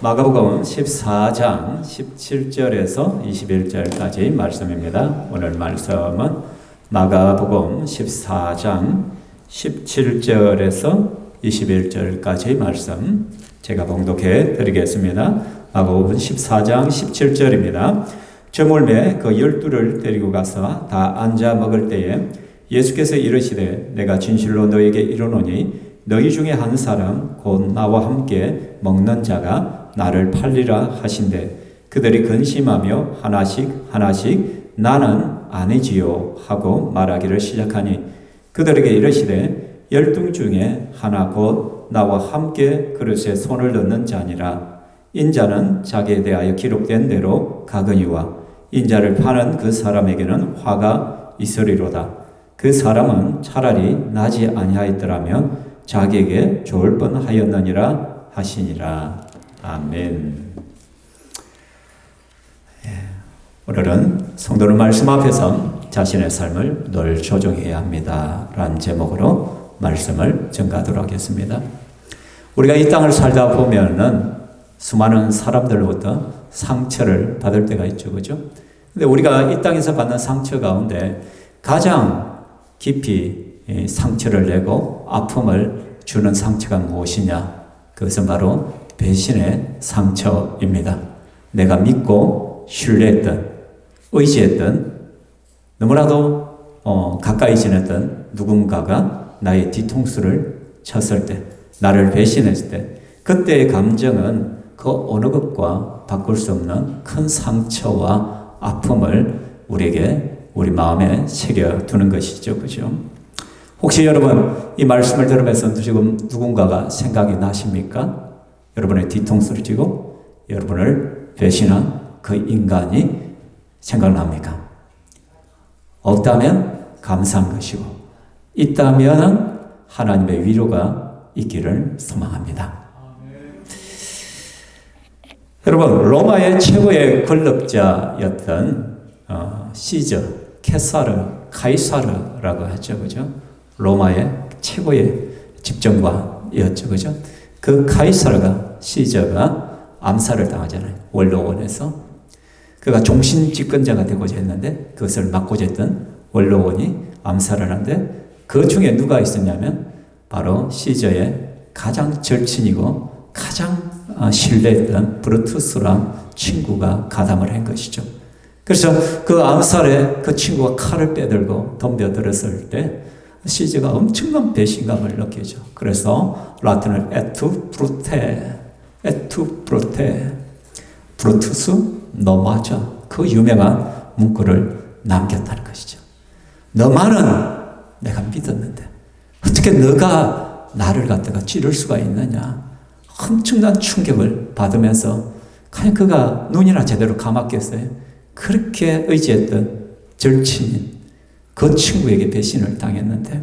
마가복음 14장 17절에서 21절까지 말씀입니다. 오늘 말씀은 마가복음 14장 17절에서 21절까지 말씀 제가 봉독해 드리겠습니다. 마가복음 14장 17절입니다. 저물매 그 12를 데리고 가서 다 앉아 먹을 때에 예수께서 이르시되 내가 진실로 너에게 이르노니 너희 중에 한 사람 곧 나와 함께 먹는 자가 나를 팔리라 하신대 그들이 근심하며 하나씩 나는 아니지요 하고 말하기를 시작하니 그들에게 이르시되 12 중에 하나 곧 나와 함께 그릇에 손을 넣는 자니라. 인자는 자기에 대하여 기록된 대로 가거니와 인자를 파는 그 사람에게는 화가 있으리로다. 그 사람은 차라리 나지 아니하였더라면 자기에게 좋을 뻔하였느니라 하시니라. 아멘. 오늘은 성도는 말씀 앞에서 자신의 삶을 늘 조정해야 합니다 라는 제목으로 말씀을 전가하도록 하겠습니다. 우리가 이 땅을 살다 보면은 수많은 사람들로부터 상처를 받을 때가 있죠, 그죠? 근데 우리가 이 땅에서 받는 상처 가운데 가장 깊이 상처를 내고 아픔을 주는 상처가 무엇이냐? 그것은 바로 배신의 상처입니다. 내가 믿고 신뢰했던, 의지했던, 너무나도 가까이 지냈던 누군가가 나의 뒤통수를 쳤을 때, 나를 배신했을 때, 그때의 감정은 그 어느 것과 바꿀 수 없는 큰 상처와 아픔을 우리 마음에 새겨두는 것이죠. 그죠? 혹시 여러분 이 말씀을 들으면서 지금 누군가가 생각이 나십니까? 여러분의 뒤통수를 쥐고 여러분을 배신한 그 인간이 생각납니까? 없다면 감사한 것이고 있다면 하나님의 위로가 있기를 소망합니다. 여러분 로마의 최고의 권력자였던 시저, 케사르, 카이사르라고 하죠, 그죠? 로마의 최고의 집정관이었죠, 그죠? 그 카이사르가 시저가 암살을 당하잖아요. 원로원에서 그가 종신 집권자가 되고자 했는데 그것을 막고자 했던 원로원이 암살을 하는데 그 중에 누가 있었냐면 바로 시저의 가장 절친이고 가장 신뢰했던 브루투스란 친구가 가담을 한 것이죠. 그래서 그 암살에 그 친구가 칼을 빼들고 덤벼들었을 때 시저가 엄청난 배신감을 느끼죠. 그래서 라틴을 에투 브루테 브루투스 너 맞아 그 유명한 문구를 남겼다는 것이죠. 너만은 내가 믿었는데 어떻게 너가 나를 갖다가 찌를 수가 있느냐. 엄청난 충격을 받으면서 과연 그가 눈이나 제대로 감았겠어요? 그렇게 의지했던 절친인 그 친구에게 배신을 당했는데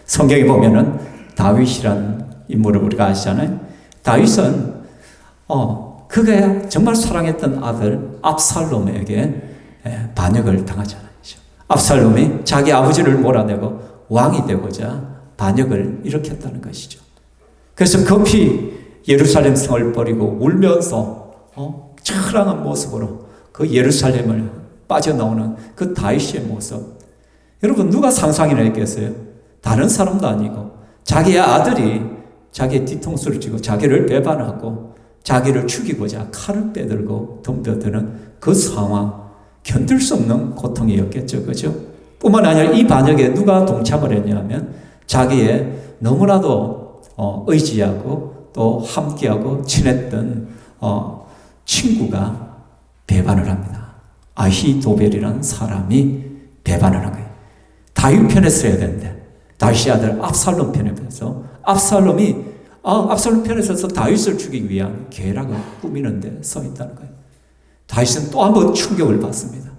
성경에 보면은 다윗이라는 인물을 우리가 아시잖아요. 다윗은 그가 정말 사랑했던 아들 압살롬에게 반역을 당하잖아요. 압살롬이 자기 아버지를 몰아내고 왕이 되고자 반역을 일으켰다는 것이죠. 그래서 급히 예루살렘 성을 버리고 울면서 처량한 모습으로 그 예루살렘을 빠져나오는 그 다윗의 모습. 여러분 누가 상상이나 했겠어요? 다른 사람도 아니고 자기의 아들이 자기의 뒤통수를 쥐고 자기를 배반하고 자기를 죽이고자 칼을 빼들고 덤벼드는 그 상황, 견딜 수 없는 고통이었겠죠. 그죠? 뿐만 아니라 이 반역에 누가 동참을 했냐면 자기의 너무나도 의지하고 또 함께하고 친했던 친구가 배반을 합니다. 아히도벨이라는 사람이 배반을 한 거예요. 다윗 편에 서야 되는데 다윗의 아들 압살롬 편에 서서 압살롬이 압살롬 편에 서서 다윗을 죽이기 위한 계략을 꾸미는데 서 있다는 거예요. 다윗은 또 한 번 충격을 받습니다.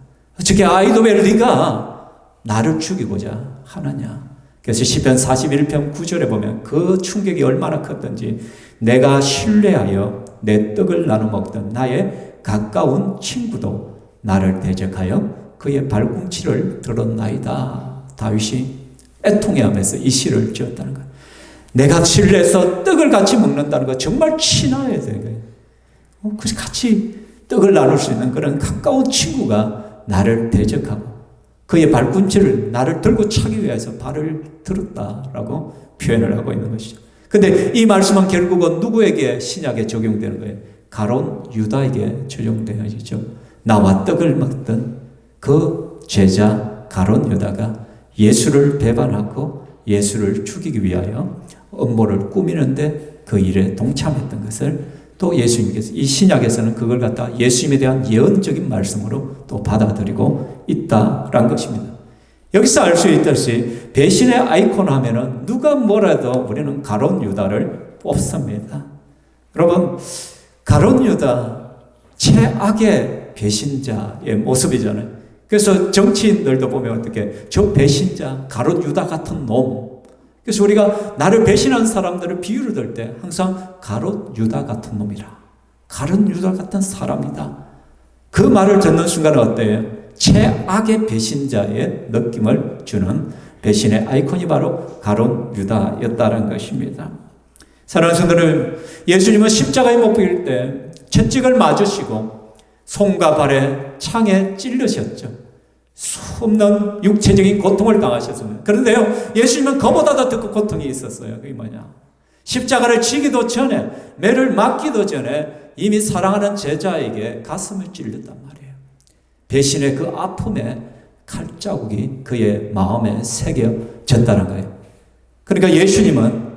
어떻게 아히도벨 네가 나를 죽이고자 하느냐. 그래서 시편 41편 9절에 보면 그 충격이 얼마나 컸던지 내가 신뢰하여 내 떡을 나눠 먹던 나의 가까운 친구도 나를 대적하여 그의 발꿈치를 들었나이다. 다윗이 애통해하면서 이 시를 지었다는 거예요. 내가 신뢰해서 떡을 같이 먹는다는 거 정말 친화해야 되는 거예요. 그래서 같이 떡을 나눌 수 있는 그런 가까운 친구가 나를 대적하고 그의 발꿈치를 나를 들고 차기 위해서 발을 들었다라고 표현을 하고 있는 것이죠. 근데 이 말씀은 결국은 누구에게 신약에 적용되는 거예요? 가룟 유다에게 적용되어지죠. 나와 떡을 먹던 그 제자 가룟 유다가 예수를 배반하고 예수를 죽이기 위하여 음모를 꾸미는데 그 일에 동참했던 것을 또 예수님께서 이 신약에서는 그걸 갖다 예수님에 대한 예언적인 말씀으로 또 받아들이고 있다라는 것입니다. 여기서 알 수 있듯이 배신의 아이콘 하면은 누가 뭐라도 우리는 가룟 유다를 뽑습니다. 여러분, 가룟 유다 최악의 배신자의 모습이잖아요. 그래서 정치인들도 보면 어떻게 저 배신자 가룟 유다 같은 놈. 그래서 우리가 나를 배신한 사람들을 비유를 들 때 항상 가룟 유다 같은 놈이라, 가룟 유다 같은 사람이다. 그 말을 듣는 순간 어때요? 최악의 배신자의 느낌을 주는 배신의 아이콘이 바로 가룟 유다였다는 것입니다. 사랑하는 성도들, 예수님은 십자가에 못 박힐 때 채찍을 맞으시고 손과 발에 창에 찔르셨죠. 수없는 육체적인 고통을 당하셨습니다. 그런데요, 예수님은 그보다 더 고통이 있었어요. 그게 뭐냐? 십자가를 지기도 전에, 매를 맞기도 전에 이미 사랑하는 제자에게 가슴을 찔렸단 말이에요. 배신의 그 아픔에 칼자국이 그의 마음에 새겨졌다는 거예요. 그러니까 예수님은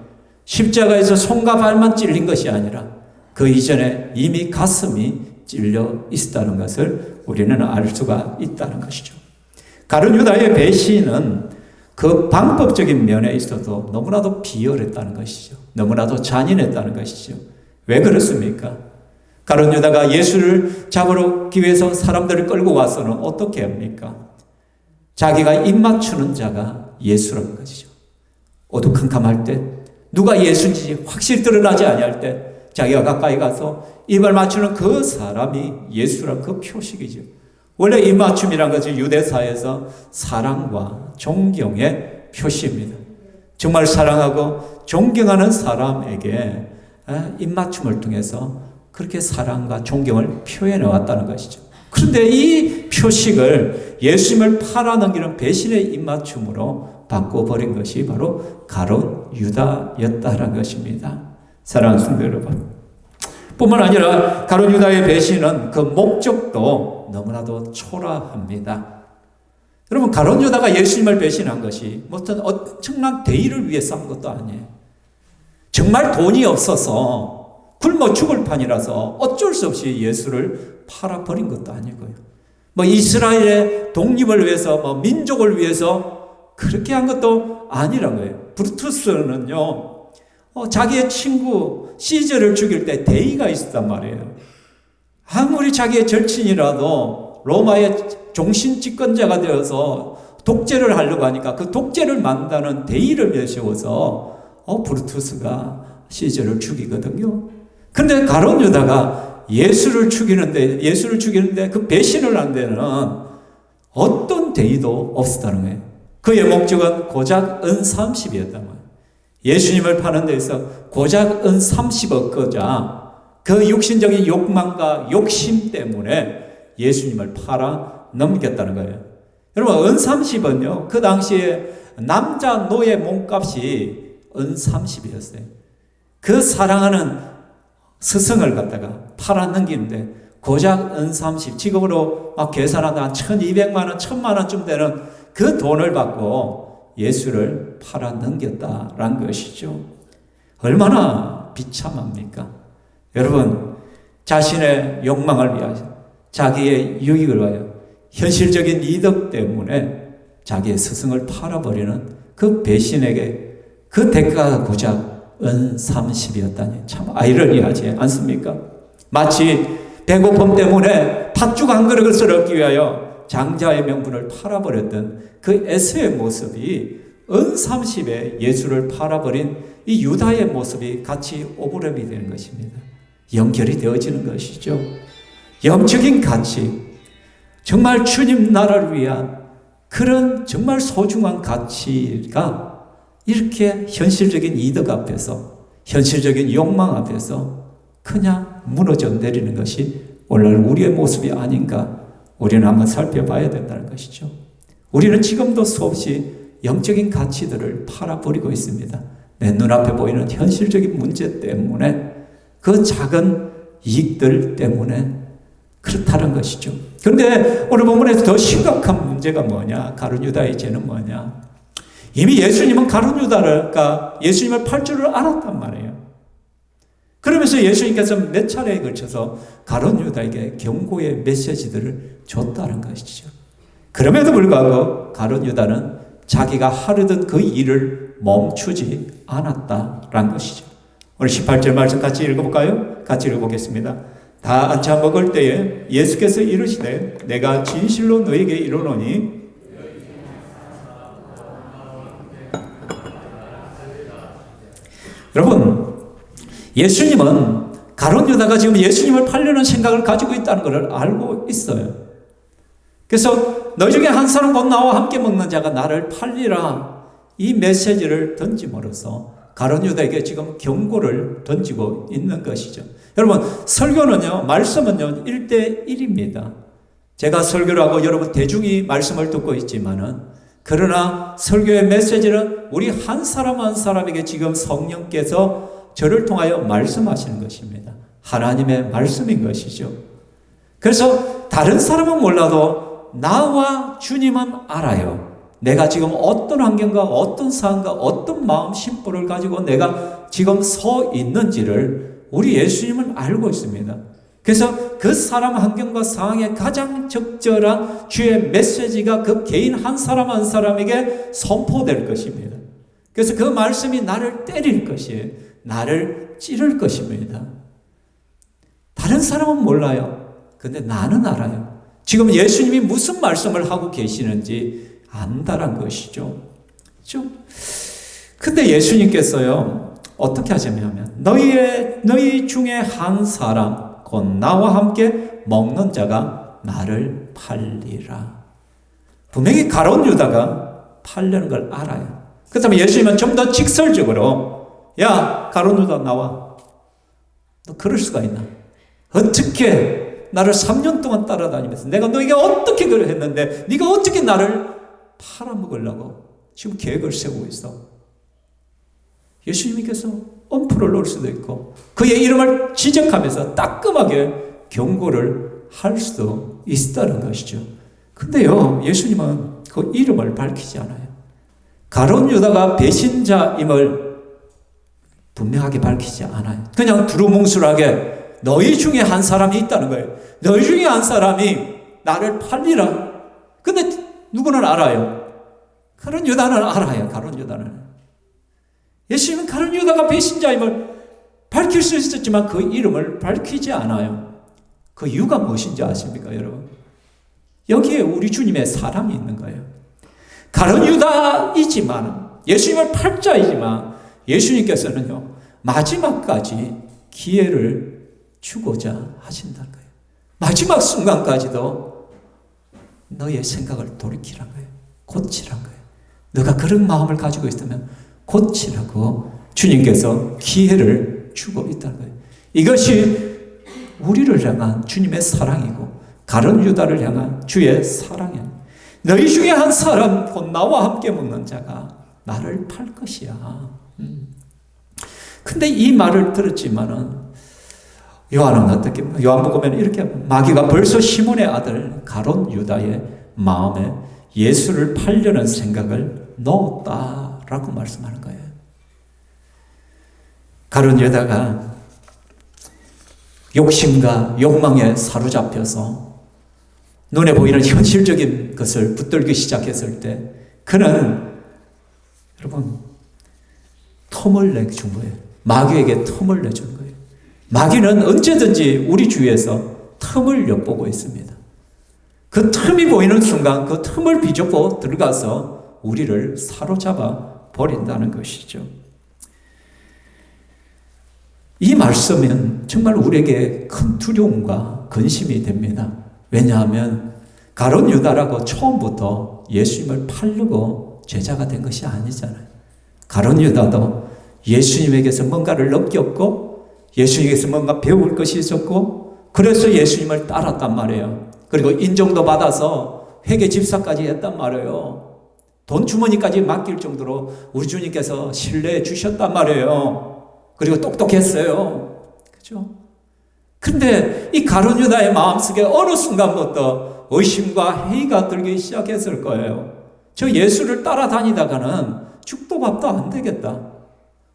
십자가에서 손과 발만 찔린 것이 아니라 그 이전에 이미 가슴이 찔려 있었다는 것을 우리는 알 수가 있다는 것이죠. 가룟 유다의 배신은 그 방법적인 면에 있어도 너무나도 비열했다는 것이죠. 너무나도 잔인했다는 것이죠. 왜 그렇습니까? 가룟 유다가 예수를 잡으러 위해서 사람들을 끌고 와서는 어떻게 합니까? 자기가 입맞추는 자가 예수라는 것이죠. 어두컴컴할 때, 누가 예수인지 확실히 드러나지 아니할 때 자기가 가까이 가서 입을 맞추는 그 사람이 예수란 그 표식이죠. 원래 입맞춤이란 것은 유대사에서 사랑과 존경의 표시입니다. 정말 사랑하고 존경하는 사람에게 입맞춤을 통해서 그렇게 사랑과 존경을 표현해 왔다는 것이죠. 그런데 이 표식을 예수님을 팔아넘기는 배신의 입맞춤으로 바꿔버린 것이 바로 가룟 유다였다는 것입니다. 사랑하는 성도 여러분, 뿐만 아니라 가룟 유다의 배신은 그 목적도 너무나도 초라합니다. 여러분, 가룟 유다가 예수님을 배신한 것이 어떤 엄청난 대의를 위해서 한 것도 아니에요. 정말 돈이 없어서 굶어 죽을 판이라서 어쩔 수 없이 예수를 팔아버린 것도 아니고요. 이스라엘의 독립을 위해서, 민족을 위해서 그렇게 한 것도 아니란 거예요. 브루투스는요, 자기의 친구 시저를 죽일 때 대의가 있었단 말이에요. 아무리 자기의 절친이라도 로마의 종신 집권자가 되어서 독재를 하려고 하니까 그 독재를 만다는 대의를 내세워서 브루투스가 시저를 죽이거든요. 그런데 가룟 유다가 예수를 죽이는데 그 배신을 한 데는 어떤 대의도 없었다는 거예요. 그의 목적은 고작 은 30이었단 말이에요. 예수님을 파는 데서 고작 은 30 얻고자 그 육신적인 욕망과 욕심 때문에 예수님을 팔아 넘겼다는 거예요. 여러분, 은 30은요, 그 당시에 남자 노예 몸값이 은 30이었어요. 그 사랑하는 스승을 갖다가 팔아 넘기는데 고작 은 30, 지금으로 막 계산하다 한 1200만 원, 1000만 원쯤 되는 그 돈을 받고 예수를 팔아 넘겼다라는 것이죠. 얼마나 비참합니까? 여러분, 자신의 욕망을 위하여, 자기의 유익을 위하여, 현실적인 이득 때문에 자기의 스승을 팔아버리는 그 배신에게 그 대가가 고작 은 30이었다니 참 아이러니하지 않습니까? 마치 배고픔 때문에 팥죽 한 그릇을 얻기 위하여 장자의 명분을 팔아버렸던 그 에서의 모습이 은 30에 예수를 팔아버린 이 유다의 모습이 같이 오버랩이 되는 것입니다. 연결이 되어지는 것이죠. 영적인 가치, 정말 주님 나라를 위한 그런 정말 소중한 가치가 이렇게 현실적인 이득 앞에서, 현실적인 욕망 앞에서 그냥 무너져 내리는 것이 오늘 우리의 모습이 아닌가 우리는 한번 살펴봐야 된다는 것이죠. 우리는 지금도 수없이 영적인 가치들을 팔아버리고 있습니다. 내 눈앞에 보이는 현실적인 문제 때문에, 그 작은 이익들 때문에 그렇다는 것이죠. 그런데 오늘 본문에서 더 심각한 문제가 뭐냐? 가룟 유다의 죄는 뭐냐? 이미 예수님은 가룟 유다가 예수님을 팔 줄을 알았단 말이에요. 그러면서 예수님께서 몇 차례에 걸쳐서 가룟 유다에게 경고의 메시지들을 줬다는 것이죠. 그럼에도 불구하고 가룟 유다는 자기가 하려던 그 일을 멈추지 않았다라는 것이죠. 오늘 18절 말씀 같이 읽어볼까요? 같이 읽어보겠습니다. 다 앉아 먹을 때에 예수께서 이르시되 내가 진실로 너에게 이르노니 여러분, 예수님은 가룟 유다가 지금 예수님을 팔려는 생각을 가지고 있다는 것을 알고 있어요. 그래서 너희 중에 한 사람 곧 나와 함께 먹는 자가 나를 팔리라, 이 메시지를 던짐으로써 가룟 유다에게 지금 경고를 던지고 있는 것이죠. 여러분, 설교는요, 말씀은요 1대1입니다. 제가 설교를 하고 여러분 대중이 말씀을 듣고 있지만은, 그러나 설교의 메시지는 우리 한 사람 한 사람에게 지금 성령께서 저를 통하여 말씀하시는 것입니다. 하나님의 말씀인 것이죠. 그래서 다른 사람은 몰라도 나와 주님은 알아요. 내가 지금 어떤 환경과 어떤 상황과 어떤 마음 심보를 가지고 내가 지금 서 있는지를 우리 예수님은 알고 있습니다. 그래서 그 사람 환경과 상황에 가장 적절한 주의 메시지가 그 개인 한 사람 한 사람에게 선포될 것입니다. 그래서 그 말씀이 나를 때릴 것이에요. 나를 찌를 것입니다. 다른 사람은 몰라요. 근데 나는 알아요. 지금 예수님이 무슨 말씀을 하고 계시는지 안다란 것이죠. 그렇죠? 근데 예수님께서요, 어떻게 하셨냐면, 너희 중에 한 사람, 곧 나와 함께 먹는 자가 나를 팔리라. 분명히 가룟 유다가 팔려는 걸 알아요. 그렇다면 예수님은 좀 더 직설적으로, 야, 가룟 유다 나와. 너 그럴 수가 있나? 어떻게 나를 3년 동안 따라다니면서 내가 너에게 어떻게 그걸 했는데 네가 어떻게 나를 팔아먹으려고 지금 계획을 세우고 있어? 예수님께서 엄포를 놓을 수도 있고 그의 이름을 지적하면서 따끔하게 경고를 할 수도 있다는 것이죠. 근데요, 예수님은 그 이름을 밝히지 않아요. 가룟 유다가 배신자임을 분명하게 밝히지 않아요. 그냥 두루뭉술하게 너희 중에 한 사람이 있다는 거예요. 너희 중에 한 사람이 나를 팔리라. 근데 누구는 알아요? 가룟 유다는 알아요. 가룟 유다는. 예수님은 가룟 유다가 배신자임을 밝힐 수 있었지만 그 이름을 밝히지 않아요. 그 이유가 무엇인지 아십니까, 여러분? 여기에 우리 주님의 사랑이 있는 거예요. 가룟 유다이지만, 예수님을 팔 자이지만 예수님께서는요, 마지막까지 기회를 주고자 하신다는 거예요. 마지막 순간까지도 너의 생각을 돌이키란 거예요. 고치란 거예요. 너가 그런 마음을 가지고 있으면 고치라고 주님께서 기회를 주고 있다는 거예요. 이것이 우리를 향한 주님의 사랑이고 가룟 유다를 향한 주의 사랑이에요. 너희 중에 한 사람 곧 나와 함께 먹는 자가 나를 팔 것이야. 근데 이 말을 들었지만은 요한은 어떻게, 요한복음에는 이렇게 마귀가 벌써 시몬의 아들 가룟 유다의 마음에 예수를 팔려는 생각을 넣었다라고 말씀하는 거예요. 가룟 유다가 욕심과 욕망에 사로잡혀서 눈에 보이는 현실적인 것을 붙들기 시작했을 때 그는 여러분 틈을 내준 거예요. 마귀에게 틈을 내준 거예요. 마귀는 언제든지 우리 주위에서 틈을 엿보고 있습니다. 그 틈이 보이는 순간 그 틈을 비좁고 들어가서 우리를 사로잡아 버린다는 것이죠. 이 말씀은 정말 우리에게 큰 두려움과 근심이 됩니다. 왜냐하면 가룟 유다라고 처음부터 예수님을 팔려고 제자가 된 것이 아니잖아요. 가룟 유다도 예수님에게서 뭔가를 느꼈고 예수님께서 뭔가 배울 것이 있었고 그래서 예수님을 따랐단 말이에요. 그리고 인정도 받아서 회계 집사까지 했단 말이에요. 돈 주머니까지 맡길 정도로 우리 주님께서 신뢰해 주셨단 말이에요. 그리고 똑똑했어요. 그렇죠? 근데 이 가룟 유다의 마음속에 어느 순간부터 의심과 회의가 들기 시작했을 거예요. 저 예수를 따라다니다가는 죽도 밥도 안 되겠다.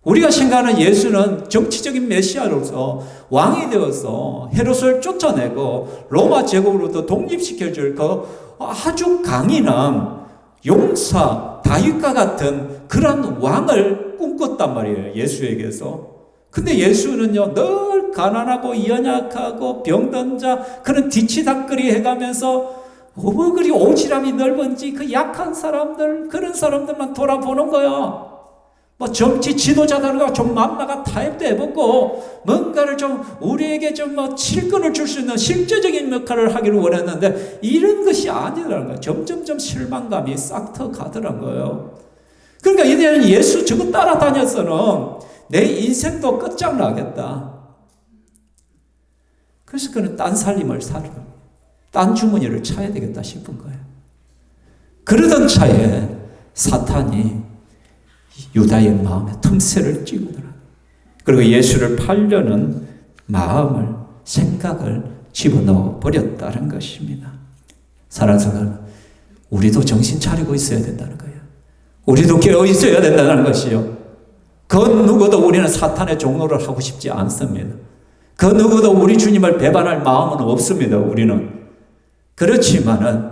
우리가 생각하는 예수는 정치적인 메시아로서 왕이 되어서 헤롯을 쫓아내고 로마 제국으로부터 독립시켜줄 그 아주 강인한 용사 다윗과 같은 그런 왕을 꿈꿨단 말이에요. 예수에게서. 근데 예수는요 늘 가난하고 연약하고 병든 자 그런 뒤치다꺼리 해가면서 그리 오지랖이 넓은지 그 약한 사람들 그런 사람들만 돌아보는 거야. 뭐 정치 지도자들과 좀 만나가 타협도 해보고 뭔가를 좀 우리에게 좀 뭐 실권을 줄 수 있는 실제적인 역할을 하기를 원했는데 이런 것이 아니라는 거예요. 점점점 실망감이 싹 터 가더란 거예요. 그러니까 이제는 예수 저거 따라다녀서는 내 인생도 끝장나겠다. 그래서 그는 딴 살림을 살고 딴 주머니를 차야 되겠다 싶은 거예요. 그러던 차에 사탄이 유다의 마음에 틈새를 찌우더라. 그리고 예수를 팔려는 마음을 생각을 집어넣어 버렸다는 것입니다. 사랑하는 성도, 우리도 정신 차리고 있어야 된다는 거예요. 우리도 깨어 있어야 된다는 것이요. 그 누구도 우리는 사탄의 종로를 하고 싶지 않습니다. 그 누구도 우리 주님을 배반할 마음은 없습니다. 우리는. 그렇지만은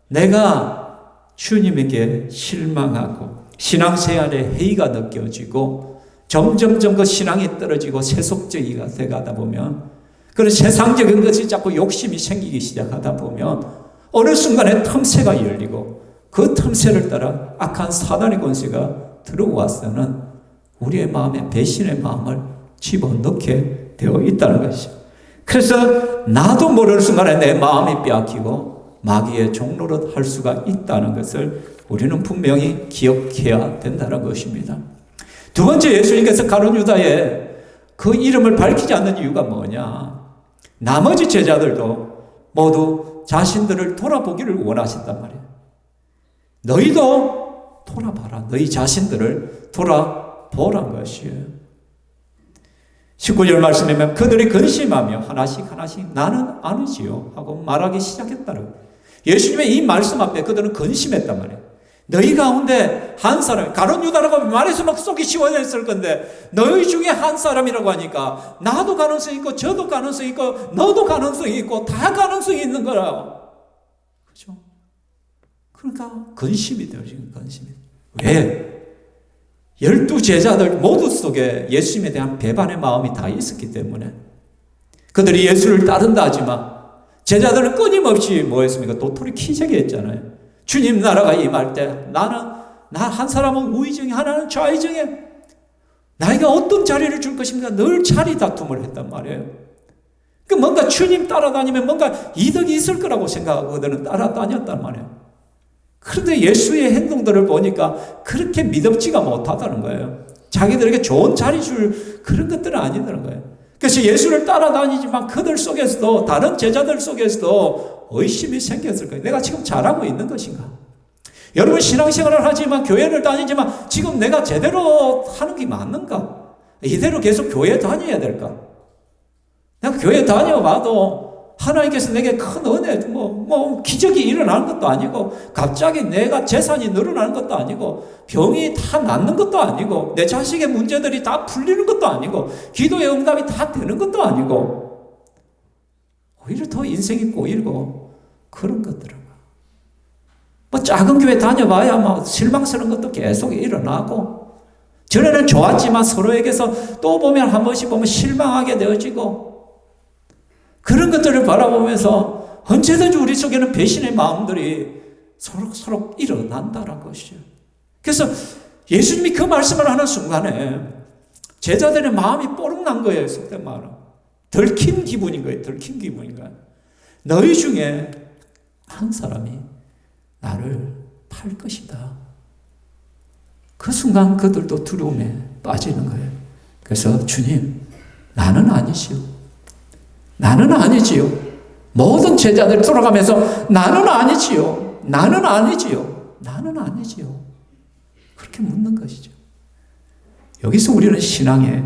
내가 주님에게 실망하고 신앙생활에 회의가 느껴지고 점점점 그 신앙이 떨어지고 세속적이가 돼가다 보면 그런 세상적인 것이 자꾸 욕심이 생기기 시작하다 보면 어느 순간에 틈새가 열리고 그 틈새를 따라 악한 사단의 권세가 들어와서는 우리의 마음에 배신의 마음을 집어넣게 되어 있다는 것이죠. 그래서 나도 모르는 순간에 내 마음이 빼앗기고 마귀의 종노릇 할 수가 있다는 것을 우리는 분명히 기억해야 된다는 것입니다. 두 번째, 예수님께서 가룟 유다의 그 이름을 밝히지 않는 이유가 뭐냐? 나머지 제자들도 모두 자신들을 돌아보기를 원하신단 말이에요. 너희도 돌아봐라. 너희 자신들을 돌아보란 것이에요. 19절 말씀에 보면 그들이 근심하며 하나씩 나는 아니지요 하고 말하기 시작했다는 거예요. 예수님의 이 말씀 앞에 그들은 근심했단 말이에요. 너희 가운데 한 사람, 가룟 유다라고 말해서 막 속이 시원했을 건데 너희 중에 한 사람이라고 하니까 나도 가능성이 있고 저도 가능성이 있고 너도 가능성이 있고 다 가능성이 있는 거라. 그렇죠? 그러니까 근심이 돼요. 지금 근심이. 왜? 12제자들 모두 속에 예수님에 대한 배반의 마음이 다 있었기 때문에 그들이 예수를 따른다 하지만 제자들은 끊임없이 뭐 했습니까? 도토리 키재기 했잖아요. 주님 나라가 임할 때 나 한 사람은 우의정에 하나는 좌의정에 나에게 어떤 자리를 줄 것입니까? 늘 자리 다툼을 했단 말이에요. 그 뭔가 주님 따라다니면 뭔가 이득이 있을 거라고 생각하고 그들은 따라다녔단 말이에요. 그런데 예수의 행동들을 보니까 그렇게 믿음지가 못하다는 거예요. 자기들에게 좋은 자리 줄 그런 것들은 아니라는 거예요. 그래서 예수를 따라다니지만 그들 속에서도 다른 제자들 속에서도 의심이 생겼을 거예요. 내가 지금 잘하고 있는 것인가? 여러분 신앙생활을 하지만 교회를 다니지만 지금 내가 제대로 하는 게 맞는가? 이대로 계속 교회 다녀야 될까? 내가 교회 다녀봐도 하나님께서 내게 큰 은혜, 기적이 일어나는 것도 아니고, 갑자기 내가 재산이 늘어나는 것도 아니고, 병이 다 낫는 것도 아니고, 내 자식의 문제들이 다 풀리는 것도 아니고, 기도의 응답이 다 되는 것도 아니고, 오히려 더 인생이 꼬이고, 그런 것들은. 작은 교회 다녀봐야 실망스러운 것도 계속 일어나고, 전에는 좋았지만 서로에게서 또 보면 한 번씩 보면 실망하게 되어지고, 그런 것들을 바라보면서 언제든지 우리 속에는 배신의 마음들이 서로 일어난다는 것이죠. 그래서 예수님이 그 말씀을 하는 순간에 제자들의 마음이 뽀록난 거예요. 속된 말은. 들킨 기분인 거예요. 들킨 기분인 거예요. 너희 중에 한 사람이 나를 팔 것이다. 그 순간 그들도 두려움에 빠지는 거예요. 그래서 주님, 나는 아니지요. 나는 아니지요. 모든 제자들 돌아가면서 나는 아니지요. 나는 아니지요. 나는 아니지요. 그렇게 묻는 것이죠. 여기서 우리는 신앙의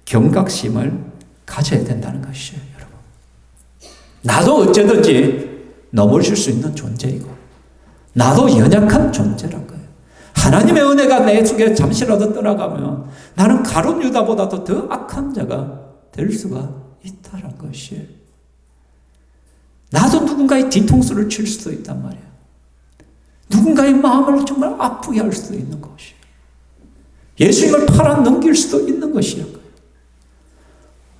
경각심을 가져야 된다는 것이죠, 여러분. 나도 어쩌든지 넘어질 수 있는 존재이고, 나도 연약한 존재란 거예요. 하나님의 은혜가 내 속에 잠시라도 떠나가면 나는 가룟 유다보다도 더 악한 자가 될 수가 있다는 것이에요. 나도 누군가의 뒤통수를 칠 수도 있단 말이에요. 누군가의 마음을 정말 아프게 할 수도 있는 것이에요. 예수님을 팔아 넘길 수도 있는 것이란 거예요.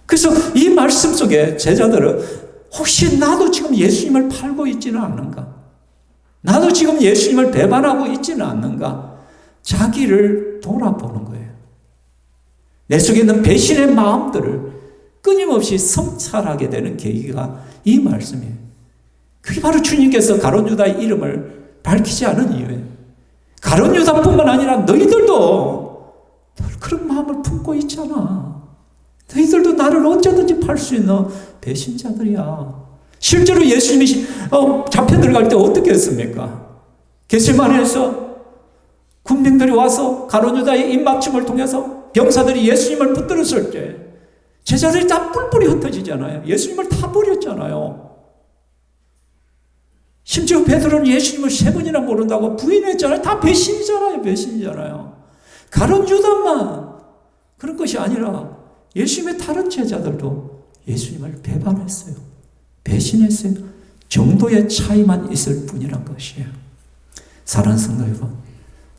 그래서 이 말씀 속에 제자들은 혹시 나도 지금 예수님을 팔고 있지는 않는가? 나도 지금 예수님을 배반하고 있지는 않는가? 자기를 돌아보는 거예요. 내 속에 있는 배신의 마음들을 끊임없이 성찰하게 되는 계기가 이 말씀이에요. 그게 바로 주님께서 가룟 유다의 이름을 밝히지 않은 이유예요. 가룟 유다뿐만 아니라 너희들도 그런 마음을 품고 있잖아. 너희들도 나를 어쩌든지 팔 수 있는 배신자들이야. 실제로 예수님이 잡혀 들어갈 때 어떻게 했습니까? 겟세마네에서 군병들이 와서 가룟 유다의 입맞춤을 통해서 병사들이 예수님을 붙들었을 때 제자들이 다 뿔뿔이 흩어지잖아요. 예수님을 다 버렸잖아요. 심지어 베드로는 예수님을 3번이나 모른다고 부인했잖아요. 다 배신이잖아요. 배신이잖아요. 가룟 유다만 그런 것이 아니라 예수님의 다른 제자들도 예수님을 배반했어요. 배신했어요. 정도의 차이만 있을 뿐이란 것이에요. 사랑하는 성도 여러분,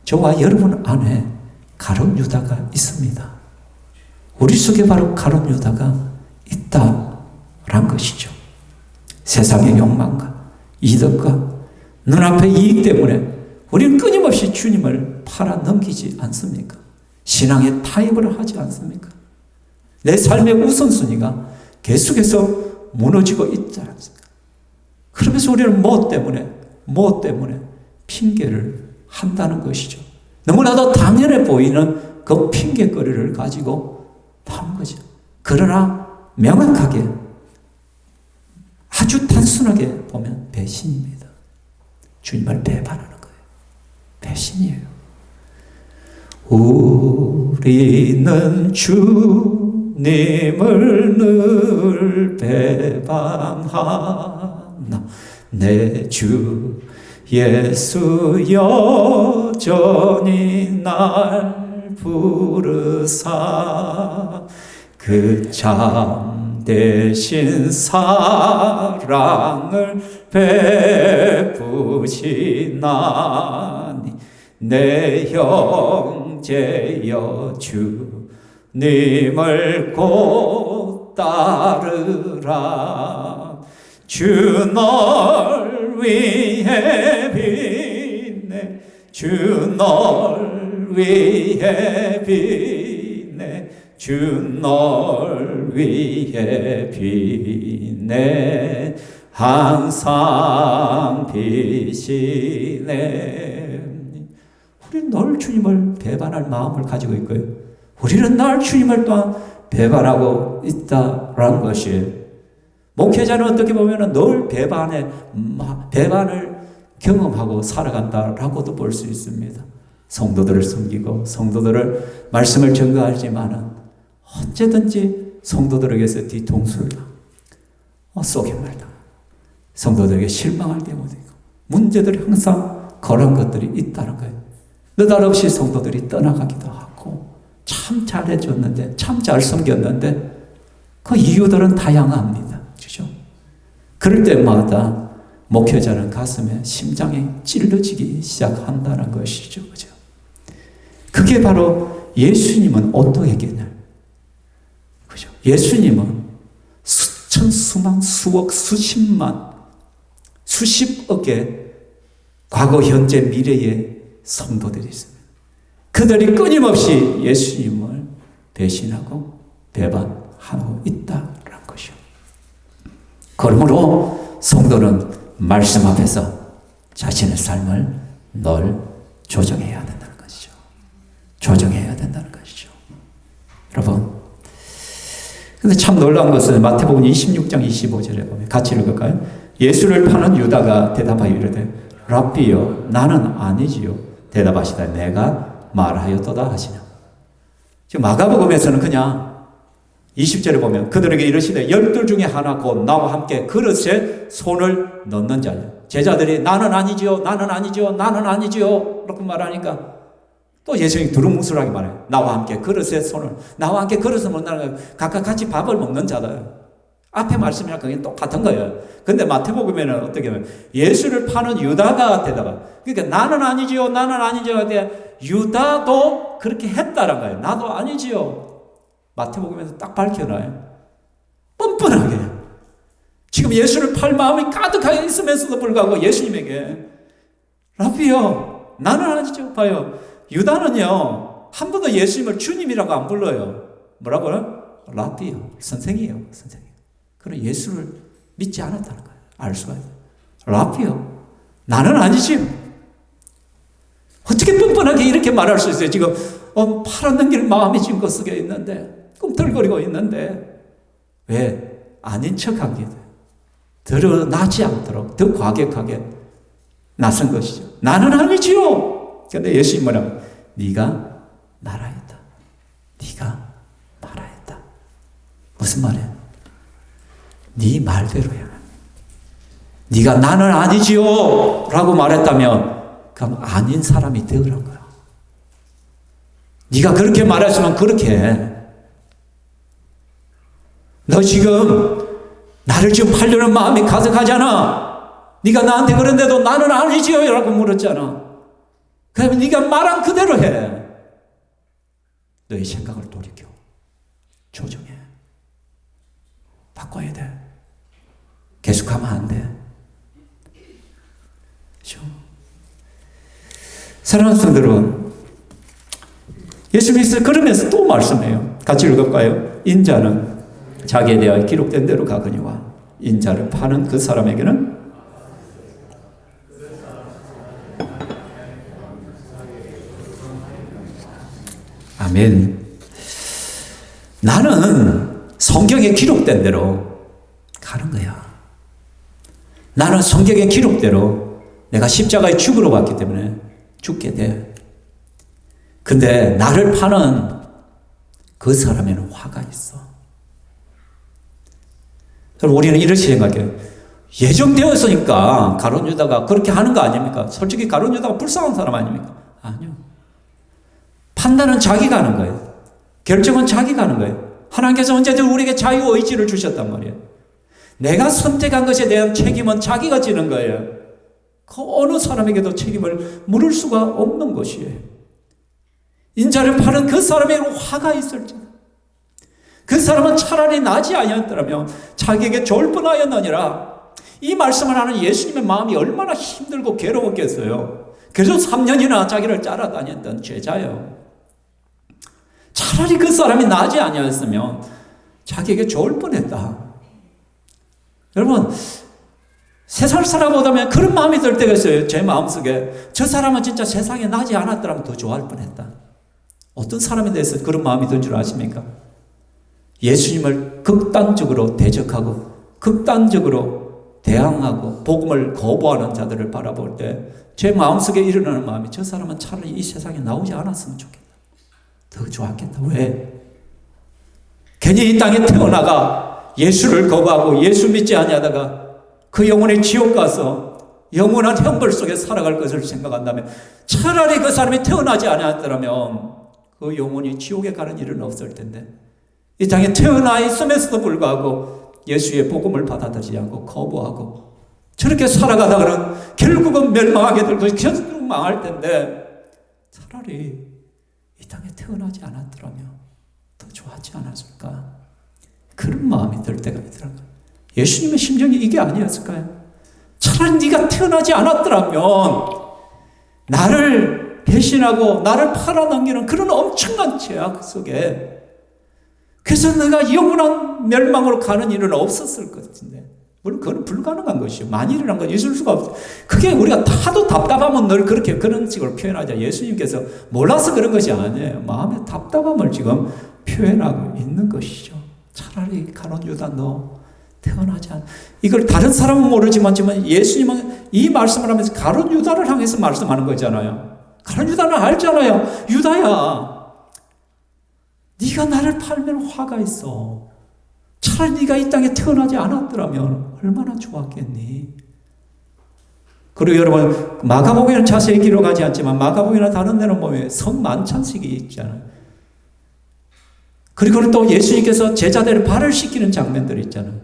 저와 여러분 안에 가룟 유다가 있습니다. 우리 속에 바로 가룟 유다가 있다란 것이죠. 세상의 욕망과 이득과 눈앞의 이익 때문에 우리는 끊임없이 주님을 팔아 넘기지 않습니까? 신앙의 타협을 하지 않습니까? 내 삶의 우선순위가 계속해서 무너지고 있지 않습니까? 그러면서 우리는 뭐 때문에 핑계를 한다는 것이죠. 너무나도 당연해 보이는 그 핑계거리를 가지고 나온 거죠. 그러나 명확하게 아주 단순하게 보면 배신입니다. 주님을 배반하는 거예요. 배신이에요. 우리는 주님을 늘 배반하나 내 주 예수 여전히 날 부르사 그 참되신 사랑을 베푸시나니 내 형제여 주님을 곧 따르라. 주 널 위해 빛내 주 널 위해 빛내 주 널 위해 빛내 항상 빛이네. 우리는 늘 주님을 배반할 마음을 가지고 있고요. 우리는 늘 주님을 또한 배반하고 있다라는 것이에요. 목회자는 어떻게 보면 늘 배반을 경험하고 살아간다라고도 볼 수 있습니다. 성도들을 섬기고 성도들을 말씀을 전가하지만은 언제든지 성도들에게서 뒤통수를 쏘기만 다 성도들에게 실망할 경우도 있고 문제들이 항상 그런 것들이 있다는 거예요. 느닷없이 성도들이 떠나가기도 하고 참 잘해줬는데 참 잘 섬겼는데 그 이유들은 다양합니다. 그렇죠? 그럴 때마다 목회자는 가슴에 심장이 찔러지기 시작한다는 것이죠. 그죠? 그게 바로 예수님은 어떻게 했냐? 그죠? 예수님은 수천, 수만, 수억, 수십만, 수십억의 과거, 현재, 미래의 성도들이 있습니다. 그들이 끊임없이 예수님을 배신하고 배반하고 있다는 것이요. 그러므로 성도는 말씀 앞에서 자신의 삶을 늘 조정해야 된다는 것이죠. 조정해야 된다는 것이죠. 여러분, 근데 참 놀라운 것은 마태복음 26장 25절에 보면 같이 읽을까요? 예수를 파는 유다가 대답하여 이르되 랍비여 나는 아니지요. 대답하시다 내가 말하였도다 하시나. 지금 마가복음에서는 그냥 20절에 보면 그들에게 이르시되 12 중에 하나 곧 나와 함께 그릇에 손을 넣는 자냐. 제자들이 나는 아니지요. 나는 아니지요. 나는 아니지요. 이렇게 말하니까 또 예수님이 두루뭉술하게 말해요. 나와 함께 그릇에 손을, 나와 함께 그릇을 먹는 각각 같이 밥을 먹는 자다. 앞에 말씀이랑 그게 똑같은 거예요. 근데 마태복음에는 어떻게 하면 예수를 파는 유다가 대답하. 그러니까 나는 아니지요. 나는 아니지요. 근데 유다도 그렇게 했다는 거예요. 나도 아니지요. 마태복음에서 딱 밝혀놔요. 뻔뻔하게. 지금 예수를 팔 마음이 가득하게 있으면서도 불구하고 예수님에게 랍비요 나는 아니죠. 봐요. 유다는요 한 번도 예수님을 주님이라고 안 불러요. 뭐라고요? 랍비요 선생이에요. 선생님. 그럼 예수를 믿지 않았다는 거예요. 알 수가 있어요. 랍비요 나는 아니지. 어떻게 뻔뻔하게 이렇게 말할 수 있어요? 지금 팔아넘길 마음이 지금 거쓰게 있는데 꿈틀거리고 있는데 왜 아닌 척하게 돼? 드러나지 않도록 더 과격하게 나선 것이죠. 나는 아니지요. 그런데 예수님 뭐라고? 네가 말하였다. 네가 말하였다. 무슨 말이에요? 네 말대로 해. 네가 나는 아니지요 라고 말했다면 그럼 아닌 사람이 되으란 거야. 네가 그렇게 말했으면 그렇게 해. 너 지금 나를 지금 팔려는 마음이 가득하잖아. 네가 나한테 그런데도 나는 아니지요 라고 물었잖아. 그러면 네가 말한 그대로 해. 너의 생각을 돌이켜. 조정해. 바꿔야 돼. 계속하면 안 돼. 그렇죠? 사랑하는 성도들, 예수님께서 그러면서 또 말씀해요. 같이 읽을까요? 인자는 자기에 대하여 기록된 대로 가거니와 인자를 파는 그 사람에게는 아멘. 나는 성경에 기록된 대로 가는 거야. 나는 성경의 기록대로 내가 십자가에 죽으러 왔기 때문에 죽게 돼. 근데 나를 파는 그 사람에는 화가 있어. 그럼 우리는 이렇게 생각해요. 예정되었으니까 가룟 유다가 그렇게 하는 거 아닙니까? 솔직히 가룟 유다가 불쌍한 사람 아닙니까? 아니요. 판단은 자기가 하는 거예요. 결정은 자기가 하는 거예요. 하나님께서 언제든 우리에게 자유의지를 주셨단 말이에요. 내가 선택한 것에 대한 책임은 자기가 지는 거예요. 그 어느 사람에게도 책임을 물을 수가 없는 것이에요. 인자를 파는 그 사람에게 화가 있을지. 그 사람은 차라리 나지 아니었더라면 자기에게 좋을 뻔하였느니라. 이 말씀을 하는 예수님의 마음이 얼마나 힘들고 괴로웠겠어요. 그래서 3년이나 자기를 따라다녔던 제자예요. 차라리 그 사람이 나지 아니었으면 자기에게 좋을 뻔했다. 여러분, 세상 살아보다면 그런 마음이 들 때가 있어요. 제 마음속에 저 사람은 진짜 세상에 나지 않았더라면 더 좋아할 뻔했다. 어떤 사람에 대해서 그런 마음이 든 줄 아십니까? 예수님을 극단적으로 대적하고 극단적으로 대항하고 복음을 거부하는 자들을 바라볼 때 제 마음속에 일어나는 마음이 저 사람은 차라리 이 세상에 나오지 않았으면 좋겠다. 더 좋았겠다. 왜? 괜히 이 땅에 태어나가 예수를 거부하고 예수 믿지 아니하다가 그 영혼이 지옥 가서 영원한 형벌 속에 살아갈 것을 생각한다면 차라리 그 사람이 태어나지 않았더라면 그 영혼이 지옥에 가는 일은 없을 텐데 이 땅에 태어나 있음에서도 불구하고 예수의 복음을 받아들이지 않고 거부하고 저렇게 살아가다가는 결국은 멸망하게 될 것이 결국 망할 텐데 차라리 이 땅에 태어나지 않았더라면 더 좋아하지 않았을까? 그런 마음이 들 때가 있더라고요. 예수님의 심정이 이게 아니었을까요? 차라리 네가 태어나지 않았더라면 나를 배신하고 나를 팔아넘기는 그런 엄청난 죄악 속에 그래서 내가 영원한 멸망으로 가는 일은 없었을 것 같은데 물론 그건 불가능한 것이요. 만일이란 건 있을 수가 없어요. 그게 우리가 하도 답답하면 늘 그렇게 그런 식으로 표현하자. 예수님께서 몰라서 그런 것이 아니에요. 마음의 답답함을 지금 표현하고 있는 것이죠. 차라리 가룟 유다 너 태어나지 않아. 이걸 다른 사람은 모르지만 예수님은 이 말씀을 하면서 가룟 유다를 향해서 말씀하는 거잖아요. 가룟 유다는 알잖아요. 유다야, 네가 나를 팔면 화가 있어. 차라리 네가 이 땅에 태어나지 않았더라면 얼마나 좋았겠니? 그리고 여러분, 마가복음에는 자세히 기록하지 않지만 마가복음이나 다른 데는 보면 성만찬식이 있잖아요. 그리고 또 예수님께서 제자들을 발을 씻기는 장면들이 있잖아요.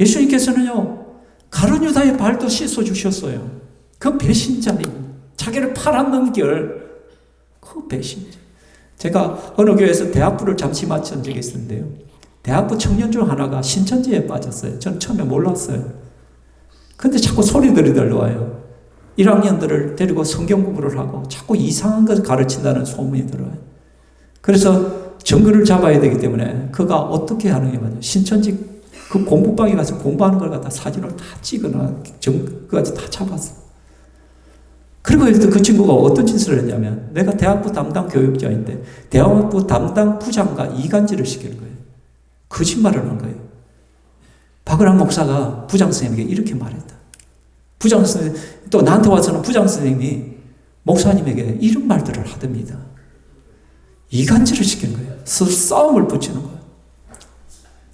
예수님께서는요, 가룟 유다의 발도 씻어 주셨어요. 그 배신자니, 자기를 팔았는 그 배신자. 제가 어느 교회에서 대학부를 잠시 마친 적이 있었는데요. 대학부 청년 중 하나가 신천지에 빠졌어요. 전 처음에 몰랐어요. 근데 자꾸 소리들이 들려와요. 1학년들을 데리고 성경 공부를 하고 자꾸 이상한 것을 가르친다는 소문이 들어요. 그래서 정글을 잡아야 되기 때문에 그가 어떻게 하느냐 말이에요. 신천지 그 공부방에 가서 공부하는 걸 갖다 사진을 다 찍어놔. 그까지 다 잡았어. 그리고 그 친구가 어떤 짓을 했냐면, 내가 대학부 담당 교육자인데 대학부 담당 부장과 이간질을 시키는 거예요. 거짓말을 한 거예요. 박은환 목사가 부장 선생님에게 이렇게 말했다. 부장 선생님, 또 나한테 와서는 부장 선생님이 목사님에게 이런 말들을 하답니다. 이간질을 시키는 거예요. 싸움을 붙이는 거예요.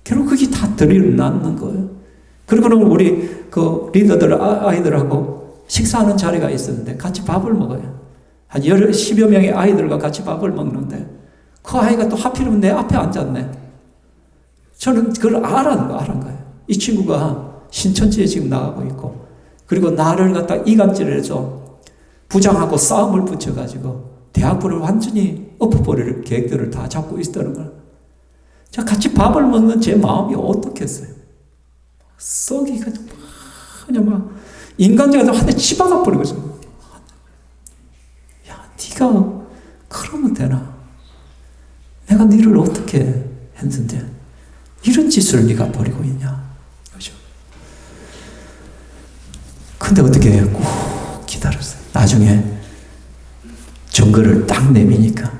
결국 그게 다 드러나는 거예요. 그리고는 우리 그 리더들 아이들하고 식사하는 자리가 있었는데 같이 밥을 먹어요. 한 10여 명의 아이들과 같이 밥을 먹는데 그 아이가 또 하필이면 내 앞에 앉았네. 저는 그걸 알은 거예요. 이 친구가 신천지에 지금 나가고 있고, 그리고 나를 갖다 이간질을 해서 부장하고 싸움을 붙여가지고 대학부를 완전히 엎어버릴 계획들을 다 잡고 있다는 걸. 자, 같이 밥을 먹는 제 마음이 어떻겠어요? 썩이 그냥 막 인간적으로 한 대 치박아 버리고 있어요. 야, 네가 그러면 되나? 내가 너를 어떻게 했는데 이런 짓을 네가 벌이고 있냐? 그죠? 근데 어떻게 해요? 꼭 기다렸어요. 나중에 정글을 딱 내미니까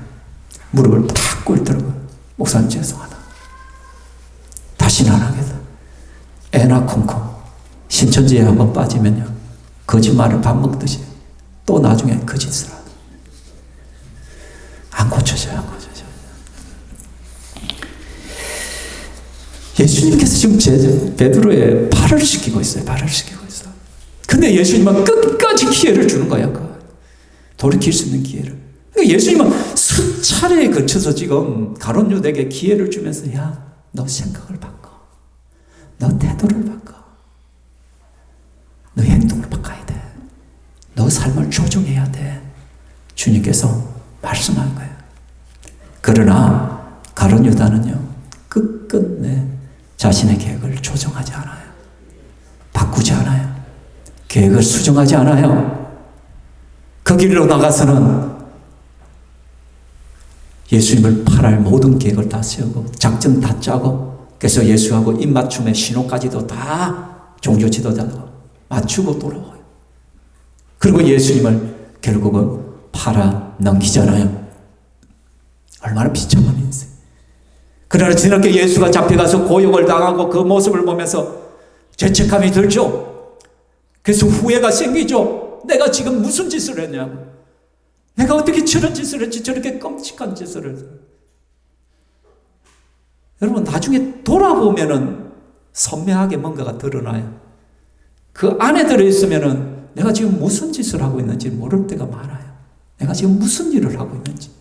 무릎을 탁 꿇더라고요. 목사님 죄송하다. 다시는 안 하겠다. 애나 콩콩. 신천지에 한번 빠지면요, 거짓말을 밥 먹듯이 또 나중에 그 짓을 하다. 안 고쳐져요, 안 고쳐져요. 예수님께서 지금 베드로의 발을 씻기고 있어요. 발을 씻기고 있어. 근데 예수님은 끝까지 기회를 주는 거야. 돌이킬 수 있는 기회를. 그러니까 예수님은 수차례에 거쳐서 지금 가룟 유다에게 기회를 주면서, 야, 너 생각을 바꿔. 너 태도를 바꿔. 너 행동을 바꿔야 돼. 너 삶을 조정해야 돼. 주님께서 말씀한 거예요. 그러나 가룟 유다는요, 끝끝내 자신의 계획을 조정하지 않아요. 바꾸지 않아요. 계획을 수정하지 않아요. 그 길로 나가서는 예수님을 팔할 모든 계획을 다 세우고 작전 다 짜고, 그래서 예수하고 입맞춤의 신호까지도 다 종교 지도자가 맞추고 돌아와요. 그리고 예수님을 결국은 팔아 넘기잖아요. 얼마나 비참한 인생. 그러나 뒤늦게 예수가 잡혀가서 고역을 당하고 그 모습을 보면서 죄책감이 들죠. 그래서 후회가 생기죠. 내가 지금 무슨 짓을 했냐고. 내가 어떻게 저런 짓을 했지, 저렇게 끔찍한 짓을 했어. 여러분, 나중에 돌아보면은 선명하게 뭔가가 드러나요. 그 안에 들어있으면은 내가 지금 무슨 짓을 하고 있는지 모를 때가 많아요. 내가 지금 무슨 일을 하고 있는지.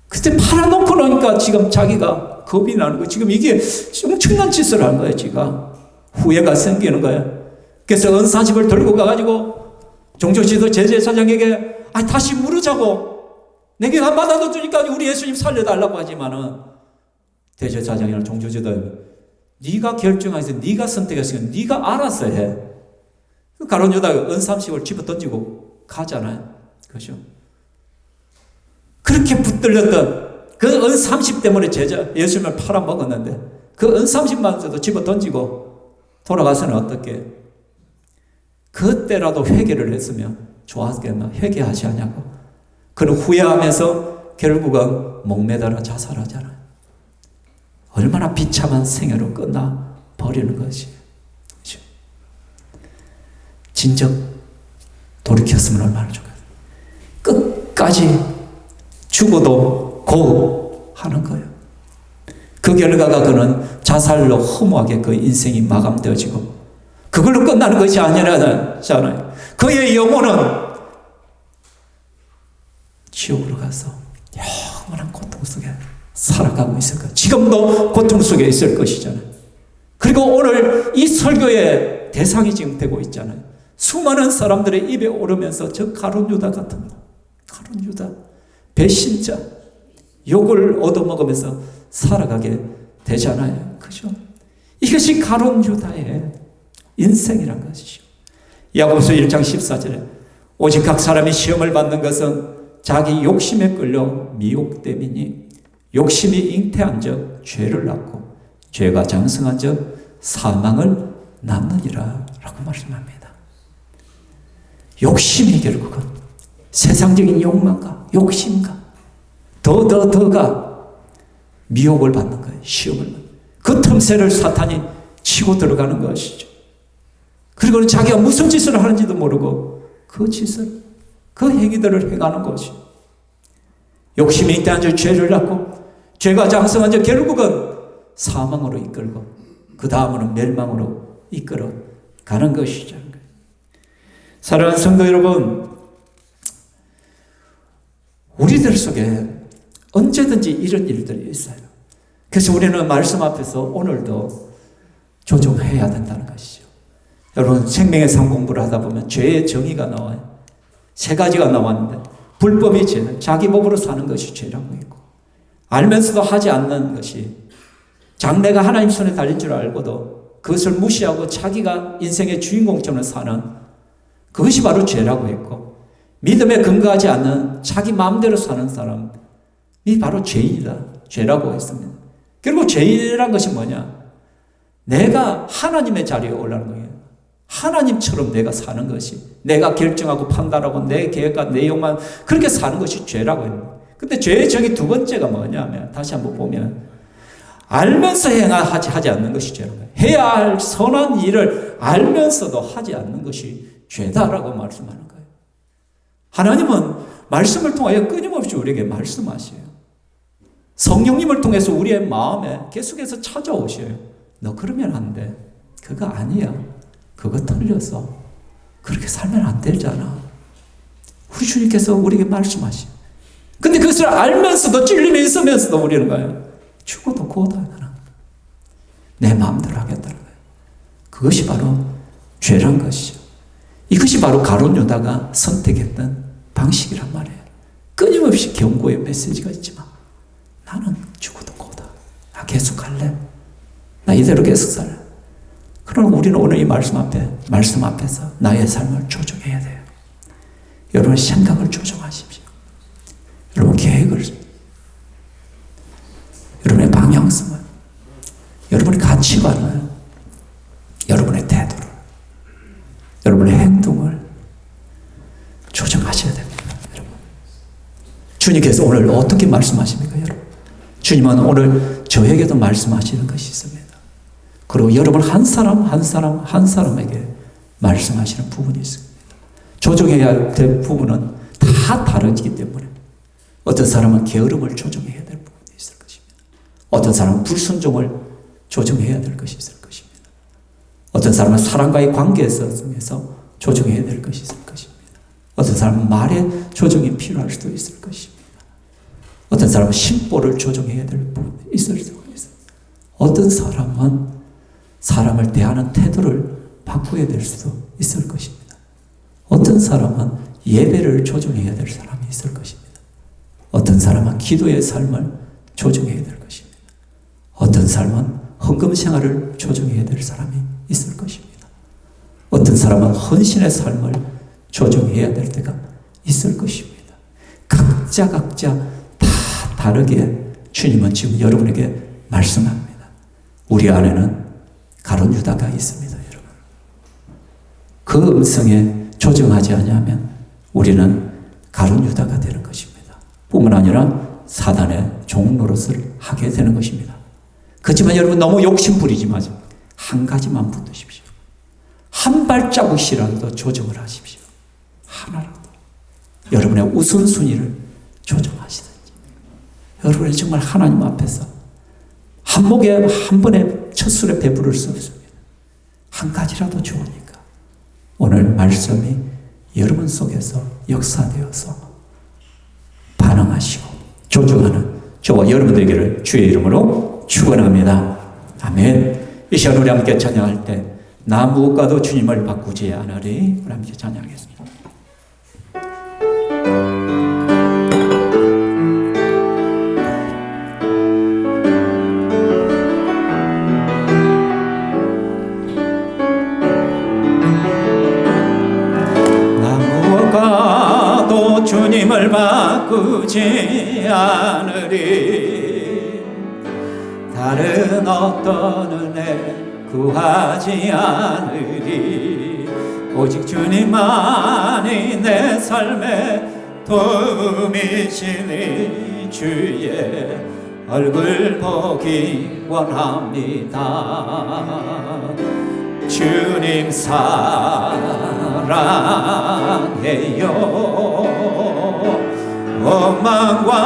그때 팔아놓고 나니까 지금 자기가 겁이 나는 거예요. 지금 이게 엄청난 짓을 한 거예요, 지가. 후회가 생기는 거예요. 그래서 은사집을 들고 가가지고 종교지도 제제사장에게 다시 물으자고. 내게 안 받아주니까 우리 예수님 살려달라고 하지만은 대제사장이나 종교지도 네가 결정해서 네가 선택했으니까 네가 알아서 해. 가룟 유다가 은30을 집어 던지고 가잖아요. 그렇죠? 그렇게 붙들렸던 그 은30 때문에 예수님을 팔아먹었는데 그 은30만도 집어 던지고 돌아가서는 어떻게? 그때라도 회개를 했으면 좋았겠나? 회개하지 않냐고. 그는 후회하면서 결국은 목매달아 자살하잖아요. 얼마나 비참한 생애로 끝나 버리는 것이에요. 그렇죠? 진정 돌이켰으면 얼마나 좋겠어요. 끝까지 죽어도 고 하는 거예요. 그 결과가 그는 자살로 허무하게 그 인생이 마감되어지고 그걸로 끝나는 것이 아니라잖아요. 그의 영혼은 지옥으로 가서 영원한 고통 속에 살아가고 있을 거예요. 지금도 고통 속에 있을 것이잖아요. 그리고 오늘 이 설교의 대상이 지금 되고 있잖아요. 수많은 사람들의 입에 오르면서 저 가룟 유다 같은 가룟 유다, 배신자, 욕을 얻어먹으면서 살아가게 되잖아요. 그죠? 이것이 가룟 유다의 인생이란 것이죠. 야고보서 1장 14절에 오직 각 사람이 시험을 받는 것은 자기 욕심에 끌려 미혹됨이니 욕심이 잉태한 적 죄를 낳고 죄가 장성한 적 사망을 낳느니라 라고 말씀합니다. 욕심이 결국은 세상적인 욕망과 욕심과 더가 미혹을 받는 거예요. 시험을 받는 그 틈새를 사탄이 치고 들어가는 것이죠. 그리고 자기가 무슨 짓을 하는지도 모르고 그 짓을, 그 행위들을 행하는 것이 욕심이 잉태한 적 죄를 낳고 죄가 장성한 적 결국은 사망으로 이끌고 그 다음으로는 멸망으로 이끌어 가는 것이죠. 사랑하는 성도 여러분, 우리들 속에 언제든지 이런 일들이 있어요. 그래서 우리는 말씀 앞에서 오늘도 조정해야 된다는 것이죠. 여러분, 생명의 삶 공부를 하다 보면 죄의 정의가 나와요. 세 가지가 나왔는데 불법이 죄는 자기 몸으로 사는 것이 죄라고 있고 알면서도 하지 않는 것이 장래가 하나님 손에 달린 줄 알고도 그것을 무시하고 자기가 인생의 주인공처럼 사는 그것이 바로 죄라고 했고 믿음에 근거하지 않는 자기 마음대로 사는 사람이 바로 죄인이다. 죄라고 했습니다. 그리고 죄인이란 것이 뭐냐? 내가 하나님의 자리에 올라가는 거예요. 하나님처럼 내가 사는 것이 내가 결정하고 판단하고 내 계획과 내 욕망 그렇게 사는 것이 죄라고 했는 거예요. 근데 죄의 정의 두 번째가 뭐냐면 다시 한번 보면 알면서 하지 않는 것이 죄라는 거예요. 해야 할 선한 일을 알면서도 하지 않는 것이 죄다라고 말씀하는 거예요. 하나님은 말씀을 통하여 끊임없이 우리에게 말씀하셔요. 성령님을 통해서 우리의 마음에 계속해서 찾아오셔요. 너 그러면 안 돼. 그거 아니야. 그거 틀려서 그렇게 살면 안 되잖아. 우리 주님께서 우리에게 말씀하셔요. 근데 그것을 알면서도 찔림이 있으면서도 우리는 거예요. 죽어도 고다하나 내 마음대로 하겠다는 거예요. 그것이 바로 죄란 것이죠. 이것이 바로 가룟 유다가 선택했던 방식이란 말이에요. 끊임없이 경고의 메시지가 있지만 나는 죽어도 고다. 나 계속 갈래. 나 이대로 계속 살래. 그러나 우리는 오늘 이 말씀 앞에서 나의 삶을 조정해야 돼요. 여러분 생각을 조정하십시오. 여러분 계획을, 여러분의 방향성을, 여러분의 가치관을, 여러분의 태도를, 여러분의 행동을 조정하셔야 됩니다. 여러분. 주님께서 오늘 어떻게 말씀하십니까, 여러분? 주님은 오늘 저에게도 말씀하시는 것이 있습니다. 그리고 여러분 한 사람에게 말씀하시는 부분이 있습니다. 조정해야 될 부분은 다 다르기 때문에 어떤 사람은 게으름을 조정해야 될 부분이 있을 것입니다. 어떤 사람은 불순종을 조정해야 될 것이 있을 것입니다. 어떤 사람은 사람과의 관계에서 조정해야 될 것이 있을 것입니다. 어떤 사람은 말에 조정이 필요할 수도 있을 것입니다. 어떤 사람은 심보를 조정해야 될 부분이 있을 수가 있습니다. 어떤 사람은 사람을 대하는 태도를 바꿔야 될 수도 있을 것입니다. 어떤 사람은 예배를 조정해야 될 사람이 있을 것입니다. 어떤 사람은 기도의 삶을 조정해야 될 것입니다. 어떤 사람은 헌금 생활을 조정해야 될 사람이 있을 것입니다. 어떤 사람은 헌신의 삶을 조정해야 될 때가 있을 것입니다. 각자 다 다르게 주님은 지금 여러분에게 말씀합니다. 우리 안에는 가룟 유다가 있습니다, 여러분. 그 음성에 조정하지 않으면 우리는 가룟 유다가 되는 것입니다. 뿐만 아니라 사단의 종 노릇을 하게 되는 것입니다. 그렇지만 여러분 너무 욕심 부리지 마세요. 한 가지만 붙드십시오. 한 발자국이라도 조정을 하십시오. 하나라도. 여러분의 우선순위를 조정하시든지. 여러분이 정말 하나님 앞에서 한 목에 한 번에 첫 술에 배부를 수 없습니다. 한 가지라도 좋으니까 오늘 말씀이 여러분 속에서 역사되어서 반응하시고 조정하는 저와 여러분들에게를 주의 이름으로 축원합니다. 아멘. 이 시간 우리 함께 찬양할 때 나 무엇과도 주님을 바꾸지 않으리. 우리 함께 찬양하겠습니다. 나 무엇과도 주님을 바꾸지 않으리. 다른 어떤 은혜 구하지 않으리. 오직 주님만이 내 삶의 도움이시니 주의 얼굴 보기 원합니다. 주님 사랑해요. 원망과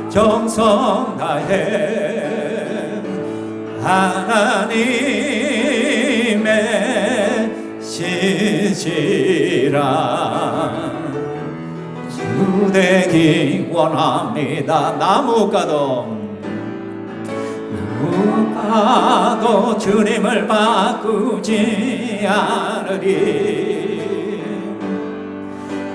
정성 다해 하나님의 신실한 주 되기 원합니다. 나무가도 주님을 바꾸지 않으리.